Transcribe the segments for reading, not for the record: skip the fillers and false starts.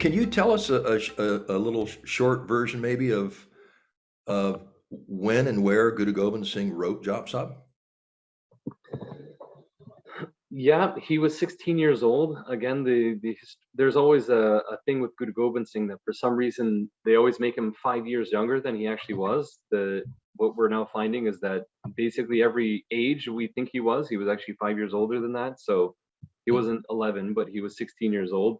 can you tell us a little short version maybe of when and where Guru Gobind Singh wrote Jaap Sahib? Yeah, he was 16 years old. Again, there's always a thing with Guru Gobind Singh that for some reason they always make him 5 years younger than he actually was. What we're now finding is that basically every age we think he was actually 5 years older than that. So he wasn't 11, but he was 16 years old.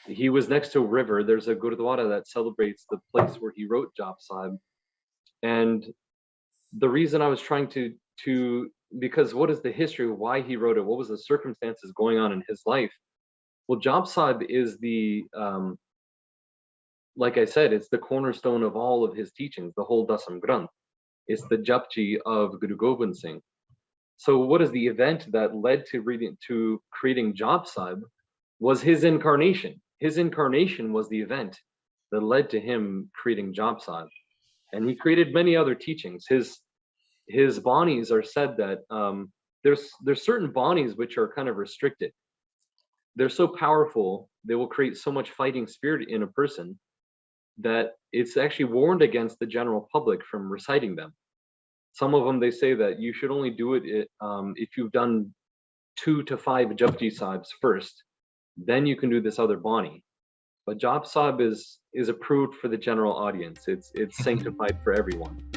He was next to a river. There's a Gurdwara that celebrates the place where he wrote Jaap Sahib. And the reason I was trying to because what is the history of why he wrote it? What was the circumstances going on in his life? Well, Jaap Sahib is like I said, it's the cornerstone of all of his teachings, the whole Dasam Granth. It's the Japji of Guru Gobind Singh. So what is the event that led to creating Jaap Sahib was his incarnation. His incarnation was the event that led to him creating Jaap Sahib. And he created many other teachings. His banis are said that there's certain banis which are kind of restricted. They're so powerful, they will create so much fighting spirit in a person that it's actually warned against the general public from reciting them. Some of them, they say that you should only do it if you've done 2 to 5 Japji Sahibs first, then you can do this other bani. But Jaap Sahib is approved for the general audience. It's sanctified for everyone.